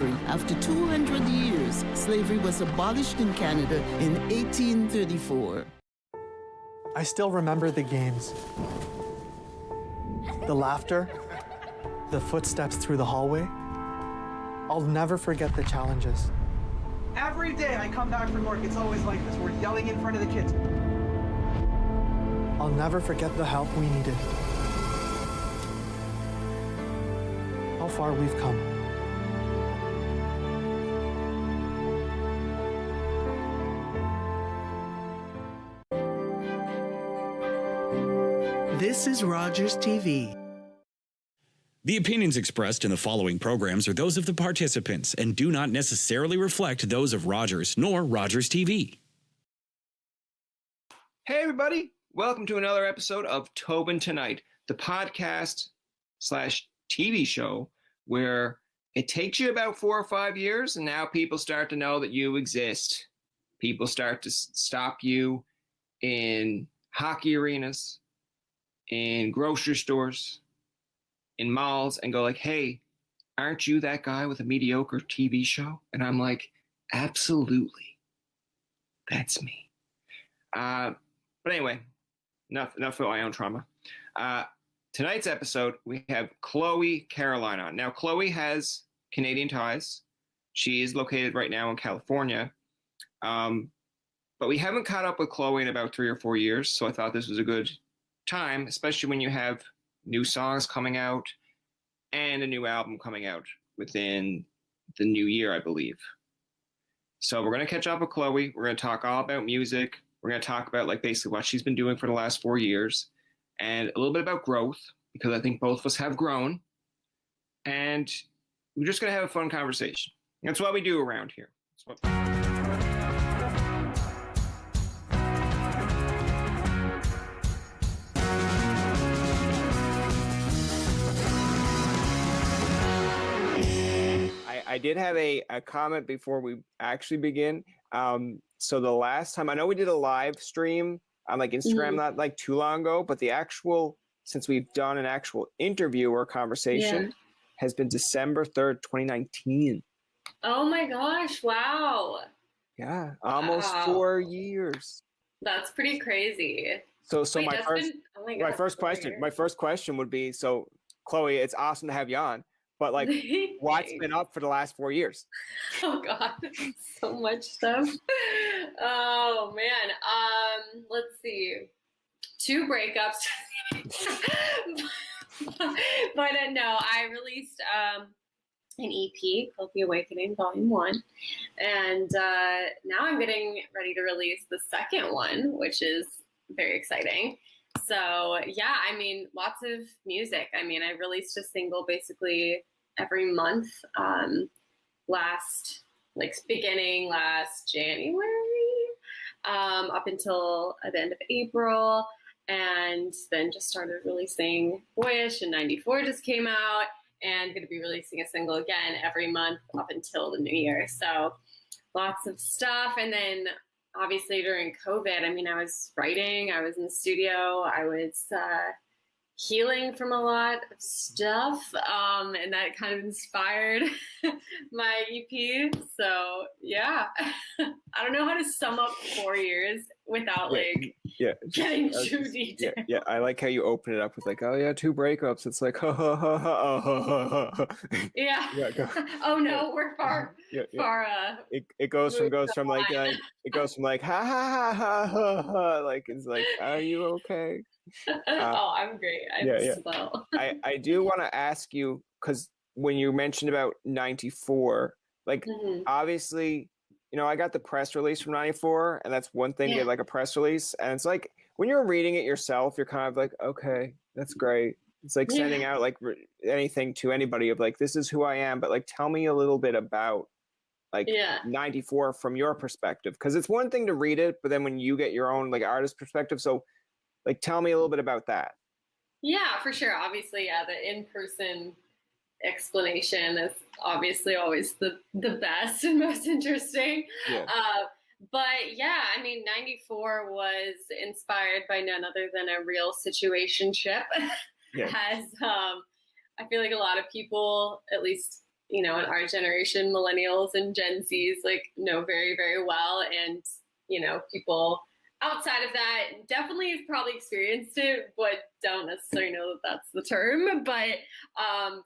After 200 years, slavery was abolished in Canada in 1834. I still remember the games. The laughter, the footsteps through the hallway. I'll never forget the challenges. Every day I come back from work, it's always like this. We're yelling in front of the kids. I'll never forget the help we needed. How far we've come. This is Rogers TV. The opinions expressed in the following programs are those of the participants and do not necessarily reflect those of Rogers nor Rogers TV. Hey everybody, welcome to another episode of Tobin Tonight, the podcast / TV show where it takes you about 4 or 5 years and now people start to know that you exist. People start to stop you in hockey arenas, in grocery stores, in malls, and go like, hey, aren't you that guy with a mediocre TV show? And I'm like, absolutely. That's me. But anyway, enough of my own trauma. Tonight's episode, we have Chloe Caroline on. Now, Chloe has Canadian ties. She is located right now in California. But we haven't caught up with Chloe in about 3 or 4 years, so I thought this was a good time, especially when you have new songs coming out and a new album coming out within the new year, I believe. So we're going to catch up with Chloe. We're going to talk all about music. We're going to talk about like basically what she's been doing for the last 4 years and a little bit about growth, because I think both of us have grown. And we're just going to have a fun conversation. That's what we do around here. I did have a comment before we actually begin. So the last time, I know we did a live stream on like Instagram not like too long ago, but the actual, since we've done an actual interview or conversation, has been December 3rd, 2019. Oh my gosh, wow. Yeah, almost 4 years. That's pretty crazy. So Wait, my first question would be, so Chloe, it's awesome to have you on. But like, what's been up for the last 4 years? Oh God, so much stuff. Oh man, let's see, 2 breakups. but no, I released an EP called The Awakening Volume 1, and now I'm getting ready to release the second one, which is very exciting. So yeah, I mean, lots of music. I mean, I released a single basically every month, beginning last January, up until the end of April, and then just started releasing Boyish, and 94 just came out, and going to be releasing a single again every month up until the new year. So lots of stuff. And then obviously during COVID, I mean, I was writing, I was in the studio, I was healing from a lot of stuff, and that kind of inspired my EP. So yeah, I don't know how to sum up 4 years without getting too detailed. Yeah, I like how you open it up with like, oh yeah, 2 breakups. It's like, ha ha ha ha ha ha. Yeah. Oh no, we're far. It goes from like it goes from like ha ha ha ha ha ha, like it's like, are you okay? Oh, I'm great. I'm slow. I do want to ask you, because when you mentioned about 94, like obviously, you know, I got the press release from 94, and that's one thing, get like a press release, and it's like when you're reading it yourself, you're kind of like, okay, that's great. It's like sending out like anything to anybody of like, this is who I am, but like, tell me a little bit about like 94 from your perspective, because it's one thing to read it, but then when you get your own like artist perspective, so like, tell me a little bit about that. Yeah, for sure. Obviously, the in-person explanation is obviously always the best and most interesting. Yeah. But yeah, I mean, 94 was inspired by none other than a real situationship. As I feel like a lot of people, at least in our generation, millennials and Gen Zs, like, know very, very well. And, people outside of that definitely have probably experienced it, but don't necessarily know that that's the term. But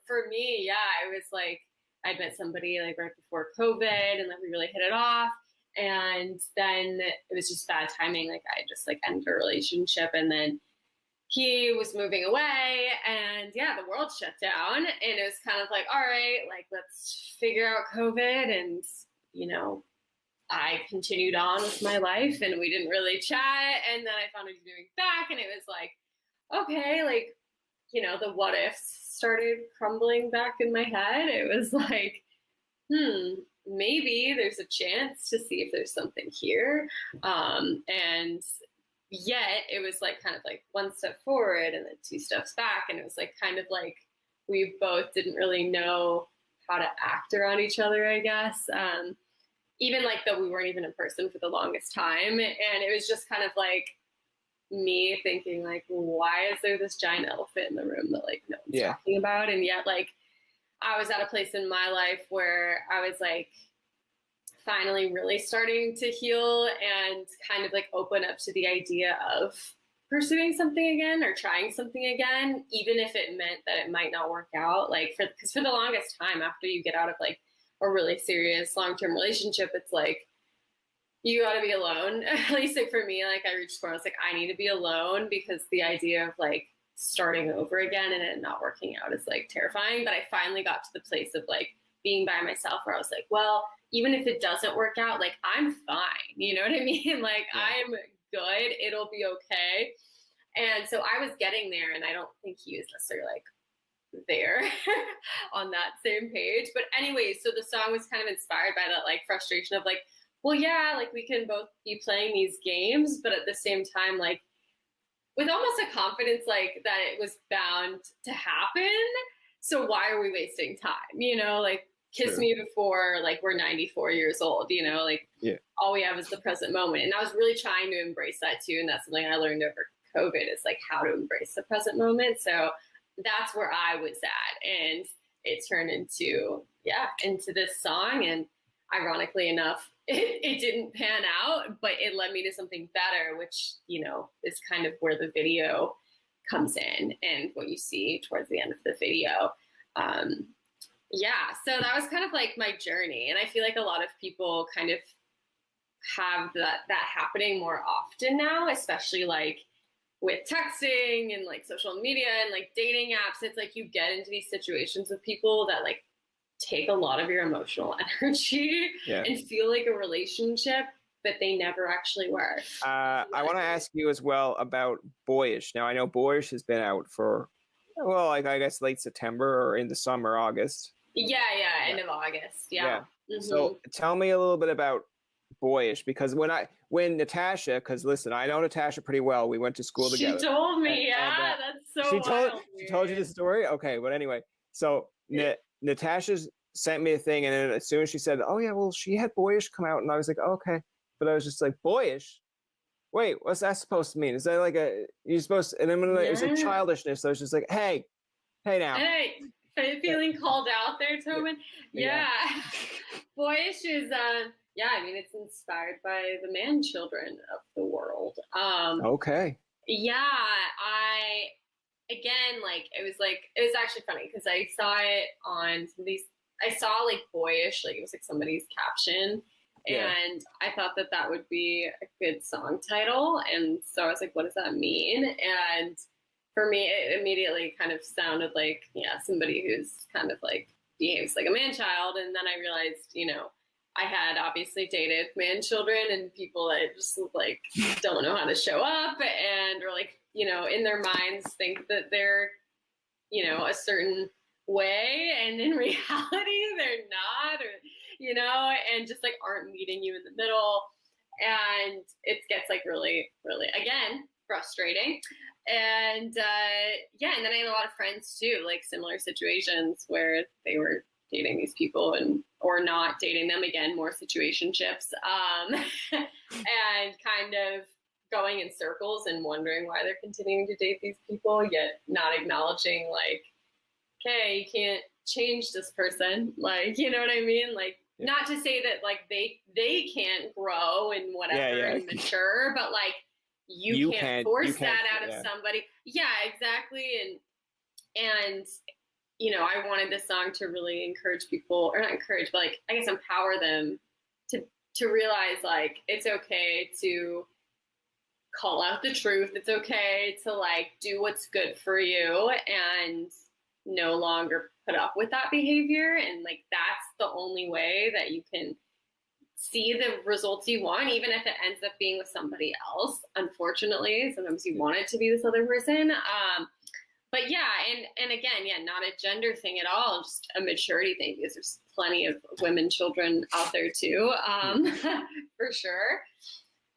for me, yeah, it was like, I met somebody like right before COVID, and then we really hit it off. And then it was just bad timing. Like, I just like ended a relationship, and then he was moving away, and yeah, the world shut down, and it was kind of like, all right, like, let's figure out COVID. And, I continued on with my life, and we didn't really chat. And then I found he was moving back, and it was like, okay, like, the what ifs started crumbling back in my head. It was like, maybe there's a chance to see if there's something here. And yet it was like kind of like one step forward and then two steps back. And it was like kind of like we both didn't really know how to act around each other, I guess. Even like though we weren't even in person for the longest time. And it was just kind of like me thinking like, why is there this giant elephant in the room that like no one's talking about? And yet like I was at a place in my life where I was like finally really starting to heal and kind of like open up to the idea of pursuing something again or trying something again, even if it meant that it might not work out. Like, because for the longest time after you get out of like a really serious long-term relationship, it's like, you got to be alone. At least like for me, like I reached where I was like, I need to be alone, because the idea of like starting over again and it not working out is like terrifying. But I finally got to the place of like being by myself where I was like, well, even if it doesn't work out, like I'm fine. You know what I mean? Like I'm good. It'll be okay. And so I was getting there, and I don't think he was necessarily like there on that same page. But anyways, so the song was kind of inspired by that like frustration of like, well, yeah, like we can both be playing these games, but at the same time, like with almost a confidence like that it was bound to happen. So why are we wasting time? Like kiss me before like we're 94 years old, like all we have is the present moment. And I was really trying to embrace that too. And that's something I learned over COVID is like how to embrace the present moment. So that's where I was at. And it turned into this song. And ironically enough, it didn't pan out, but it led me to something better, which, is kind of where the video comes in and what you see towards the end of the video. So that was kind of like my journey. And I feel like a lot of people kind of have that happening more often now, especially like with texting and like social media and like dating apps. It's like you get into these situations with people that like take a lot of your emotional energy and feel like a relationship, but they never actually were. I want to ask you as well about Boyish. Now, I know Boyish has been out for, well, like I guess late September or in the summer, August. End of August. Mm-hmm. So tell me a little bit about Boyish, because when Natasha, because listen, I know Natasha pretty well. We went to school together. She told me, that's so wild. She told you the story? Okay, but anyway, so Natasha sent me a thing, and then as soon as she said, oh yeah, well, she had Boyish come out, and I was like, oh, okay. But I was just like, Boyish? Wait, what's that supposed to mean? Is that like you're supposed to, and then it was like childishness. So I was just like, hey now. Hey, feeling called out there, Tobin? Yeah. Boyish is, I mean, it's inspired by the man children of the world. Okay. Yeah, it was actually funny because I saw it on I saw like Boyish, like it was like somebody's caption. And I thought that would be a good song title. And so I was like, what does that mean? And for me, it immediately kind of sounded like, somebody who's kind of like behaves like a man child. And then I realized, I had obviously dated man children and people that just like don't know how to show up and or like, in their minds think that they're, a certain way. And in reality, they're not, or, and just like aren't meeting you in the middle. And it gets like really, really, again, frustrating. And and then I had a lot of friends too, like similar situations where they were dating these people or not dating them, again, more situationships, and kind of going in circles and wondering why they're continuing to date these people, yet not acknowledging like, okay, you can't change this person. Like, you know what I mean? Like, not to say that like they can't grow and whatever and mature, but like you can't force that out of somebody. Yeah, exactly. And you know, I wanted this song to really encourage people, or not encourage, but like I guess empower them to realize like it's okay to call out the truth. It's okay to like do what's good for you and no longer put up with that behavior. And like that's the only way that you can see the results you want, even if it ends up being with somebody else. Unfortunately, sometimes you want it to be this other person. But yeah, and again, yeah, not a gender thing at all, just a maturity thing, because there's plenty of women children out there too, for sure.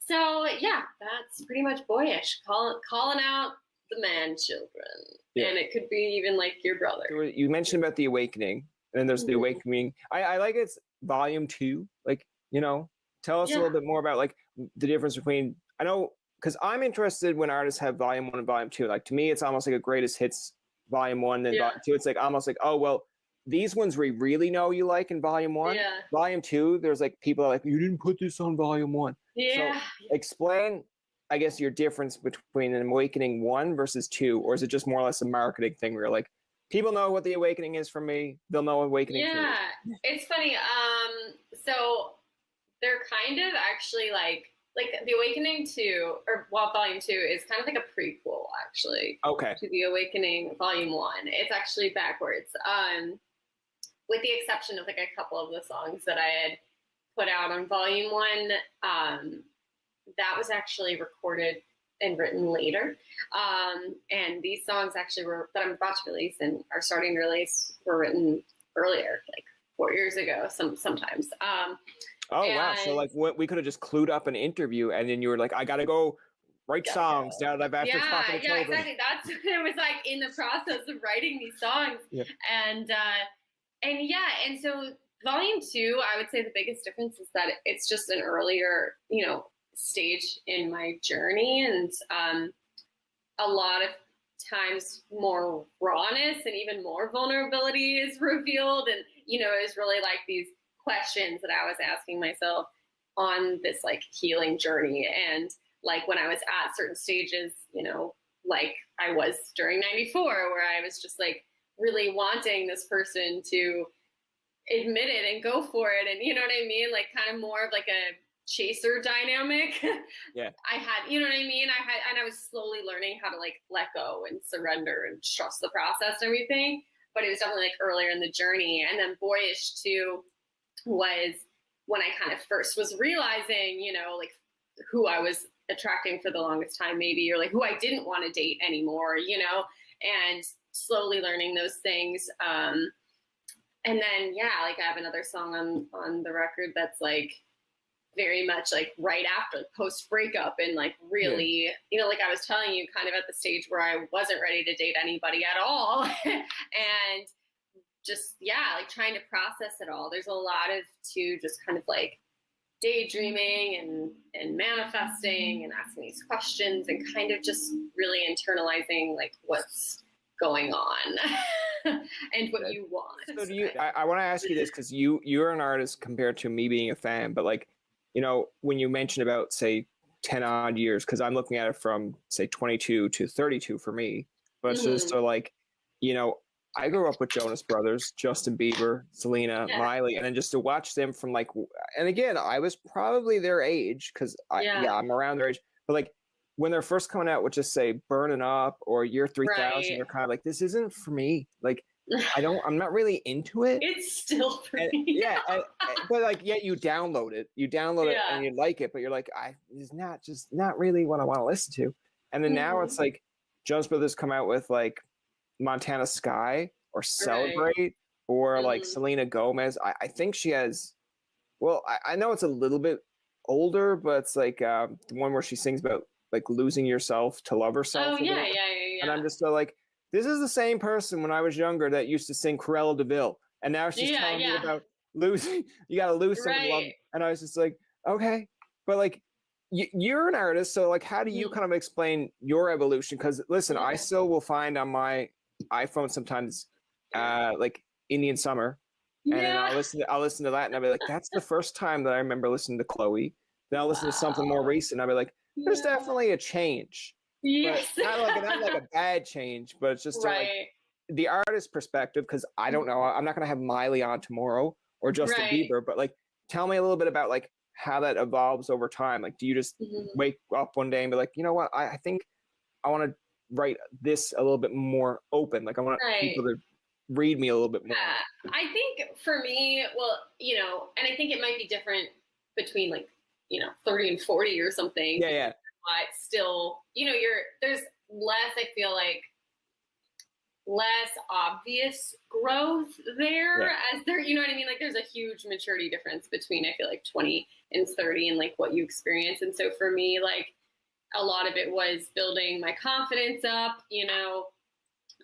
So yeah, that's pretty much Boyish, calling out the man children. Yeah. And it could be even like your brother. You mentioned about the awakening, and then there's the awakening. I like it's volume 2. Like, you know, tell us a little bit more about like the difference between, I know, because I'm interested when artists have volume 1 and volume 2. Like to me, it's almost like a greatest hits volume 1, then volume 2. It's like almost like, oh, well, these ones we really know you like in volume 1. Yeah. Volume 2, there's like people are like, you didn't put this on volume 1. Yeah. So explain, I guess, your difference between an Awakening 1 versus 2, or is it just more or less a marketing thing where you're like, people know what the Awakening is from me, they'll know Awakening 2. Yeah, it's funny. So they're kind of actually like the Awakening 2, or volume 2 is kind of like a prequel actually. Okay. To the Awakening volume 1. It's actually backwards. With the exception of like a couple of the songs that I had put out on volume 1, that was actually recorded and written later. And these songs actually that I'm about to release and are starting to release were written earlier, like 4 years ago, sometimes. Wow. So like we could have just clued up an interview and then you were like, I got to go write songs now that I've after talking to Tobin. Exactly. That's it was like in the process of writing these songs. Yeah. And so volume 2, I would say the biggest difference is that it's just an earlier, you know, stage in my journey, and a lot of times more rawness and even more vulnerability is revealed. And, you know, it was really like these questions that I was asking myself on this like healing journey. And like when I was at certain stages, you know, like I was during 94, where I was just like really wanting this person to admit it and go for it. And you know what I mean? Like kind of more of like a chaser dynamic. Yeah. I had, you know what I mean? I was slowly learning how to like let go and surrender and trust the process and everything. But it was definitely like earlier in the journey. And then Boyish 2 was when I kind of first was realizing, you know, like who I was attracting for the longest time, maybe, or like who I didn't want to date anymore, you know, and slowly learning those things. And then, yeah, like I have another song on the record that's like very much like right after post breakup, and like really, you know, like I was telling you, kind of at the stage where I wasn't ready to date anybody at all. And just, yeah, like trying to process it all. There's a lot of just kind of like daydreaming and manifesting and asking these questions and kind of just really internalizing like what's going on and what you want. So do you, I want to ask you this, because you're an artist compared to me being a fan, but like, you know, when you mentioned about say 10 odd years, because I'm looking at it from say 22 to 32 for me, but it's just so like, you know, I grew up with Jonas Brothers, Justin Bieber, Selena, Miley, and then just to watch them from like, and again, I was probably their age, because I'm around their age, but like when they're first coming out with just say Burning Up or Year 3000, you're kind of like, this isn't for me. Like, I'm not really into it. It's still for me. But like, yet you download it and you like it, but you're like, it's not really what I want to listen to. And then now it's like Jonas Brothers come out with like Montana Sky or Celebrate or like Selena Gomez. I think she has, well, I know it's a little bit older, but it's like the one where she sings about like losing yourself to love herself. Oh, yeah. And I'm just like, this is the same person when I was younger that used to sing Cruella de Vil. And now she's telling me about losing, you got to lose some love. And I was just like, okay. But like, you're an artist. So like, how do you kind of explain your evolution? Because listen, I still will find on my iPhone sometimes like Indian Summer. And then I'll listen to that, and I'll be like, that's the first time that I remember listening to Chloe. Then I'll listen to something more recent. I'll be like, there's definitely a change. Yes. But not like a bad change, but it's just right. like the artist perspective, because I don't know. I'm not gonna have Miley on tomorrow or Justin Bieber, but like tell me a little bit about like how that evolves over time. Like, do you just wake up one day and be like, you know what, I think I want to write this a little bit more open. Like I want people to read me a little bit more. I think for me, well, you know, and I think it might be different between like, you know, 30 and 40 or something. Yeah. But still, you know, there's less, I feel like, less obvious growth there as there, you know what I mean? Like there's a huge maturity difference between, I feel like 20 and 30 and like what you experience. And so for me, like a lot of it was building my confidence up, you know,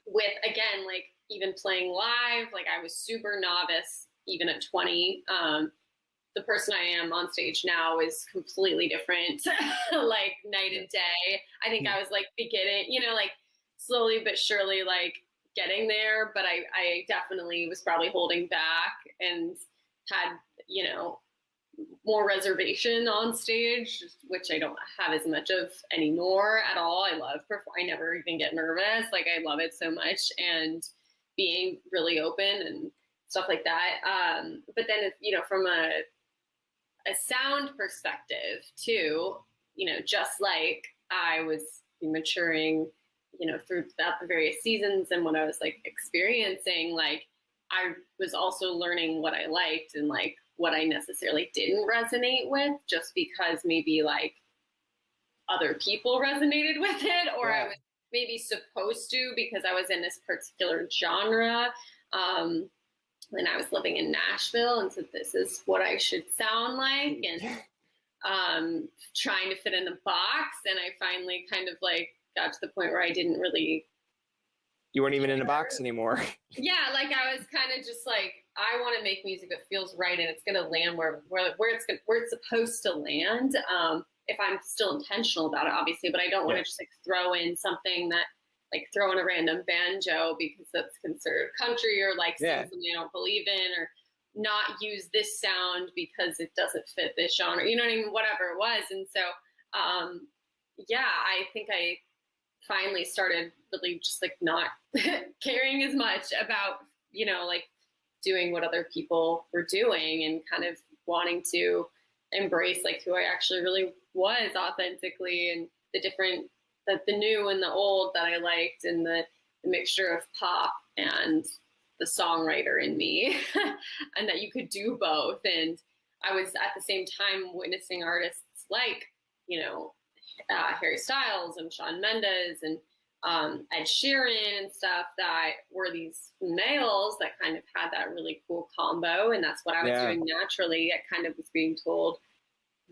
with, again, like even playing live, like I was super novice, even at 20. The person I am on stage now is completely different, like night and day. I think I was like beginning, you know, like slowly but surely, like getting there, but I definitely was probably holding back and had, you know, more reservation on stage, which I don't have as much of anymore at all. I love I never even get nervous. Like I love it so much, and being really open and stuff like that. But then, you know, from a sound perspective too, you know, just like I was maturing, you know, throughout the various seasons and what I was like experiencing, like I was also learning what I liked and like what I necessarily didn't resonate with, just because maybe like other people resonated with it, or I was maybe supposed to because I was in this particular genre. And I was living in Nashville, and so this is what I should sound like, and trying to fit in the box. And I finally kind of like got to the point where I didn't really. You weren't even in a box anymore. Yeah, like I was kind of just like, I want to make music that feels right, and it's going to land where it's supposed to land. If I'm still intentional about it, obviously, but I don't want to just like throw in something that. Like throw in a random banjo because that's considered country, or like something I don't believe in, or not use this sound because it doesn't fit this genre, you know what I mean? Whatever it was. And so, I think I finally started really just like not caring as much about, you know, like doing what other people were doing and kind of wanting to embrace like who I actually really was authentically, and the new and the old that I liked, and the mixture of pop and the songwriter in me, and that you could do both. And I was at the same time witnessing artists like, you know, Harry Styles and Shawn Mendes and Ed Sheeran and stuff, that were these males that kind of had that really cool combo. And that's what I was doing naturally. I kind of was being told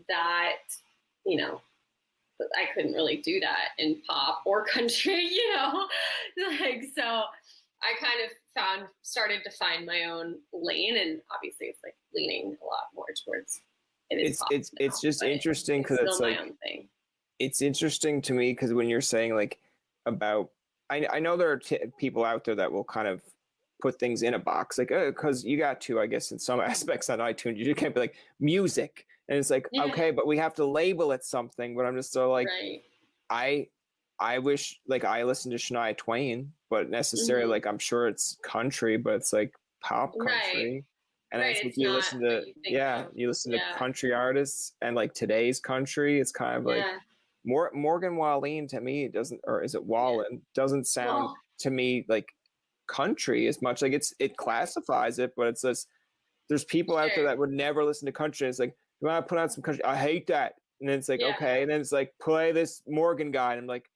that, you know, I couldn't really do that in pop or country, you know, like, so I kind of started to find my own lane, and obviously it's like leaning a lot more towards it's just interesting because it's like, my own thing. It's interesting to me because when you're saying like about, I know there are people out there that will kind of put things in a box, like, because you got to, I guess, in some aspects on iTunes, you just can't be like music. And it's like, okay, but we have to label it something. But I'm just so like, I wish, like, I listen to Shania Twain, but necessarily, like, I'm sure it's country, but it's like pop country. And I think you listen to, you listen to country artists, and like today's country, it's kind of like Morgan Wallen to me, it doesn't, or is it Wallen? Doesn't sound to me like country as much. Like it classifies it, but it's just, there's people out there that would never listen to country. It's like, you want to put on some country? I hate that. And then it's like, okay. And then it's like, play this Morgan guy. And I'm like,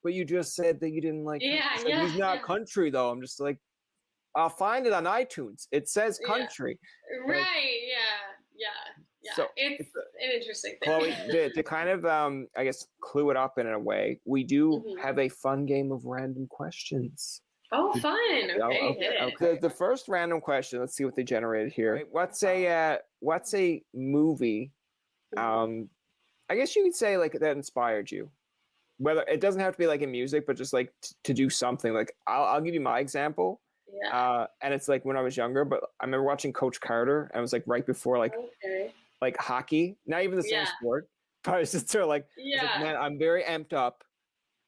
but you just said that you didn't like, he's not country though. I'm just like, I'll find it on iTunes. It says country. Right. Like, yeah. So it's an interesting thing. Chloe, to kind of, I guess, clue it up in a way, we do have a fun game of random questions. Oh, fun. Okay. The first random question, let's see what they generated here. What's a movie, I guess you could say, like, that inspired you? Whether it doesn't have to be like in music, but just like to do something. Like I'll give you my example. Yeah. And it's like when I was younger, but I remember watching Coach Carter, and it was like right before Okay. like hockey, not even the same Yeah. sport, but I was just sort of like, I was like, Yeah. man, I'm very amped up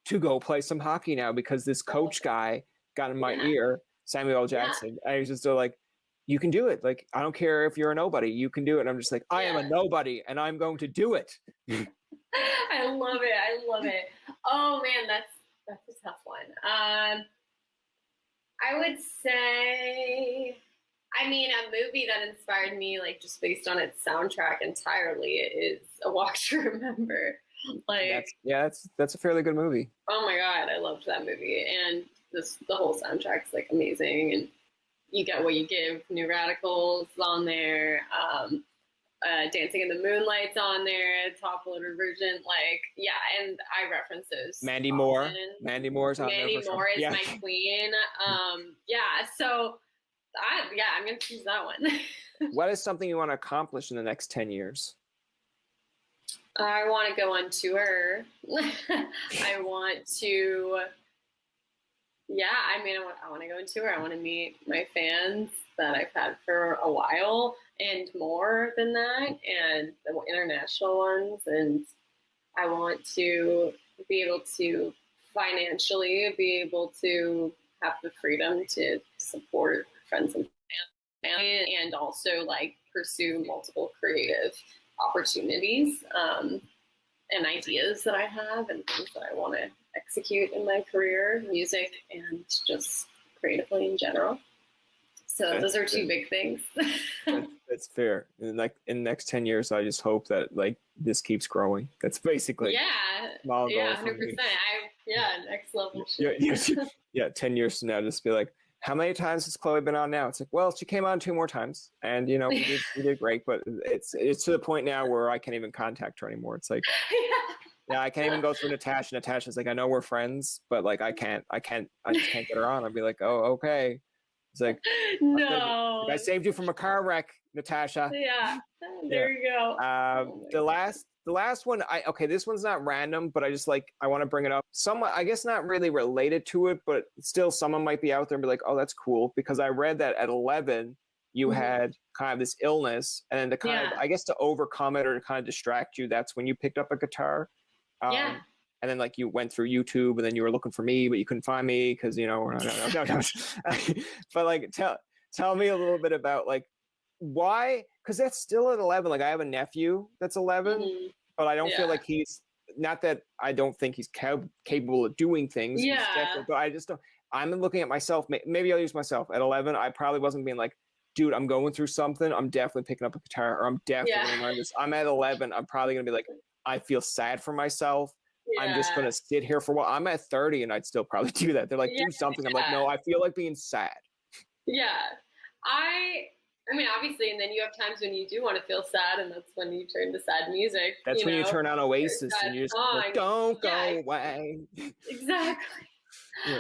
to go play some hockey now because this coach guy got in my Yeah. ear, Samuel L. Jackson. And he was just like, you can do it. Like, I don't care if you're a nobody, you can do it. And I'm just like, I am a nobody and I'm going to do it. I love it. I love it. Oh man, that's a tough one. I would say, I mean, a movie that inspired me, like just based on its soundtrack entirely, is A Walk to Remember. Like, that's a fairly good movie. oh my god, I loved that movie, and the whole soundtrack's like amazing, and you get what you give. New Radicals on there, Dancing in the Moonlight's on there, top loader version, like and I reference those. Mandy often. Moore. Mandy Moore's on Mandy there. Moore is my queen. So I'm gonna choose that one. What is something you want to accomplish in the next 10 years? I want to go on tour. I want to. I want to go on tour. I want to meet my fans that I've had for a while and more than that, and the international ones. And I want to be able to financially be able to have the freedom to support friends and family, and also like pursue multiple creative opportunities and ideas that I have and things that I want to execute in my career, music and just creatively in general. So those are two big things. That's fair. And like in the next 10 years, I just hope that like this keeps growing. That's basically 100%. Next level shit. 10 years from now, just be like, how many times has Chloe been on now? It's like, well, she came on 2 more times, and we did great, but it's to the point now where I can't even contact her anymore. It's like, I can't even go through Natasha. Natasha's like, I know we're friends, but like, I just can't get her on. I'd be like, oh, okay. It's like, no, I saved you from a car wreck, Natasha. Yeah, there you go. The last one, this one's not random, but I want to bring it up. Somewhat, I guess not really related to it, but still someone might be out there and be like, oh, that's cool. Because I read that at 11, you had kind of this illness, and then to kind of, I guess to overcome it or to kind of distract you, that's when you picked up a guitar. And then like you went through YouTube, and then you were looking for me, but you couldn't find me because, no. But like, tell me a little bit about like, why? Because that's still at 11. Like I have a nephew that's 11, but I don't feel like he's, not that I don't think he's capable of doing things. But I just don't. I'm looking at myself. Maybe I'll use myself at 11. I probably wasn't being like, dude, I'm going through something. I'm definitely picking up a guitar, or I'm definitely going to learn this. I'm at 11. I'm probably going to be like, I feel sad for myself. I'm just going to sit here for a while. I'm at 30 and I'd still probably do that. They're like, do something. I'm like, no, I feel like being sad. Yeah. I mean, obviously, and then you have times when you do want to feel sad, and that's when you turn to sad music. That's when you turn on Oasis and you just like, don't go away. Exactly.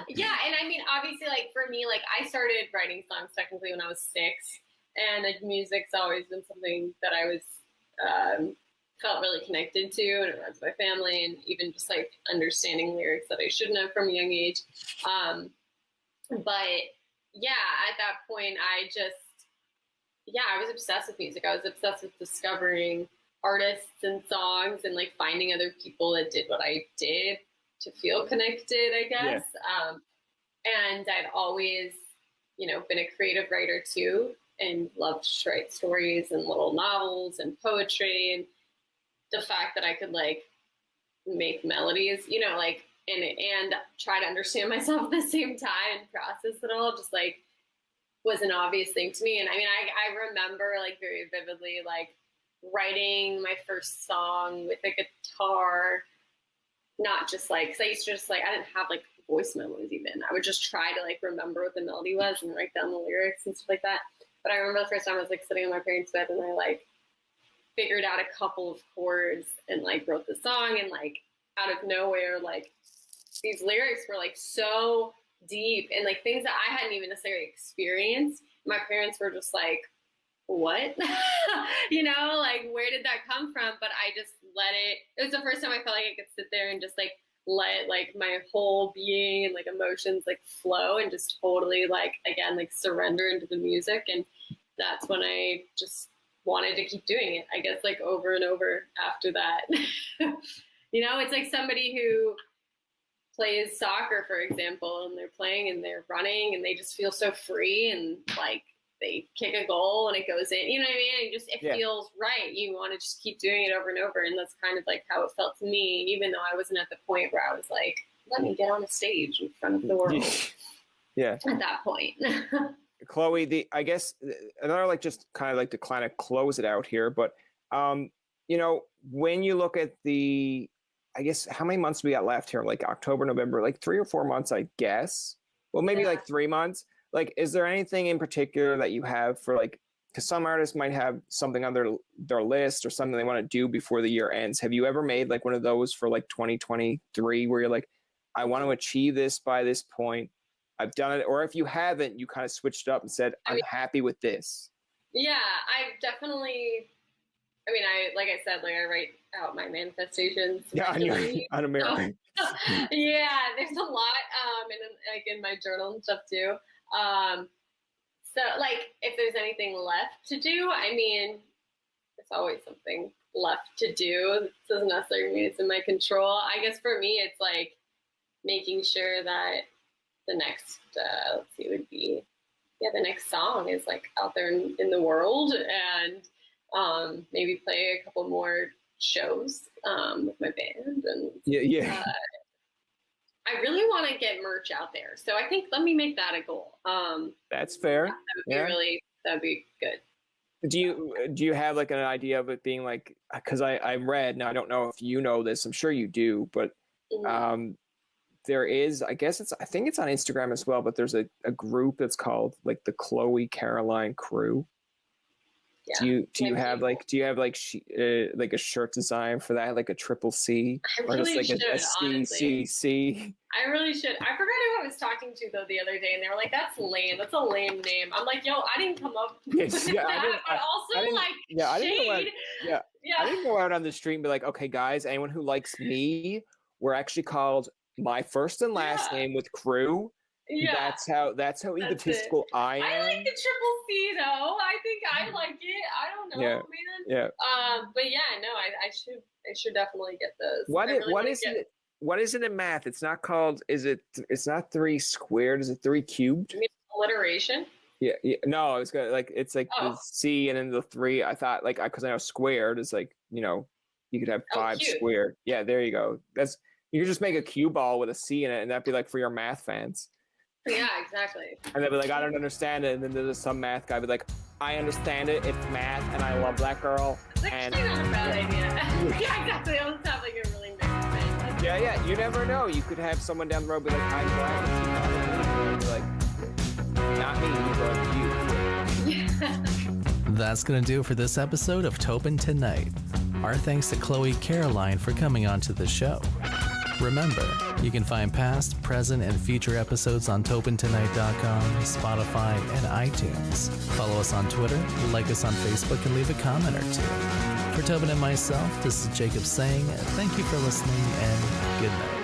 Yeah, and I mean, obviously, like for me, like I started writing songs technically when I was 6, and like music's always been something that I was felt really connected to, and it runs my family, and even just like understanding lyrics that I should know from a young age. But yeah, at that point, I was obsessed with music. I was obsessed with discovering artists and songs and like finding other people that did what I did to feel connected, I guess. And I'd always, been a creative writer too, and loved to write stories and little novels and poetry, and the fact that I could like make melodies, and try to understand myself at the same time and process it all just like was an obvious thing to me. And I mean, I remember like very vividly, like writing my first song with a guitar, not just like, cause I used to just like, I didn't have like voice memos even. I would just try to like remember what the melody was and write down the lyrics and stuff like that. But I remember the first time I was like sitting in my parents' bed and I like figured out a couple of chords and like wrote the song, and like out of nowhere, like these lyrics were like so deep and like things that I hadn't even necessarily experienced. My parents were just like, what? Like where did that come from? But I just let it was the first time I felt like I could sit there and just like let like my whole being and like emotions like flow and just totally like, again, like surrender into the music. And that's when I just wanted to keep doing it, I guess, like over and over after that. You know, it's like somebody who plays soccer, for example, and they're playing and they're running and they just feel so free and like they kick a goal and it goes in, you know what I mean? And it feels right. You want to just keep doing it over and over. And that's kind of like how it felt to me, even though I wasn't at the point where I was like, let me get on a stage in front of the world. Yeah. At that point. Chloe, I guess another like just kind of like to kind of close it out here, but you know, when you look at the, I guess how many months we got left here? Like October, November, like 3 or 4 months, I guess. Well, maybe like 3 months. Like, is there anything in particular that you have for like, because some artists might have something on their list or something they want to do before the year ends. Have you ever made like one of those for like 2023 where you're like, I want to achieve this by this point. I've done it. Or if you haven't, you kind of switched up and said, I'm happy with this. Yeah, I've definitely, like I said, like I write out my manifestations. Yeah, on a mirror. So, yeah, there's a lot in my journal and stuff too. So like if there's anything left to do, I mean, there's always something left to do. It doesn't necessarily mean it's in my control. I guess for me, it's like making sure that the next, the next song is like out there in the world, and maybe play a couple more shows with my band. And I really want to get merch out there. So I think, let me make that a goal. That's fair. That'd be good. Do you have like an idea of it being like, because I read, now I don't know if you know this, I'm sure you do, but there is, I think it's on Instagram as well, but there's a group that's called like the Chloe Caroline Crew. Yeah. Do you have like a shirt design for that, like a triple C, or just like a CCC? I really should. I forgot who I was talking to though the other day, and they were like, "That's lame. That's a lame name." I'm like, "Yo, I didn't come up with that." I didn't go out on the street and be like, "Okay, guys, anyone who likes me, we're actually called my first and last name with Crew." Yeah, that's how egotistical I am. I like the triple C though. I think I like it. I don't know, man. Yeah. But yeah, no, I should definitely get those. What is it in math? It's not called. It's not 3 squared. Is it 3 cubed? You mean alliteration? Yeah. No, I was gonna like it's like the C and then the 3. I thought like because I know squared is like, you know, you could have 5 squared. Yeah, there you go. You could just make a cue ball with a C in it, and that'd be like for your math fans. Yeah, exactly. And they'd be like, I don't understand it. And then there's some math guy be like, I understand it. It's math, and I love that girl. It's actually not a bad idea. Yeah, exactly. I'll just have like a really mixed thing. Yeah. You never know. You could have someone down the road be like, I'm glad that you thought of me. Be like, not me, but you. That's going to do it for this episode of Tobin Tonight. Our thanks to Chloe Caroline for coming onto the show. Remember, you can find past, present, and future episodes on TobinTonight.com, Spotify, and iTunes. Follow us on Twitter, like us on Facebook, and leave a comment or two. For Tobin and myself, this is Jacob saying thank you for listening and good night.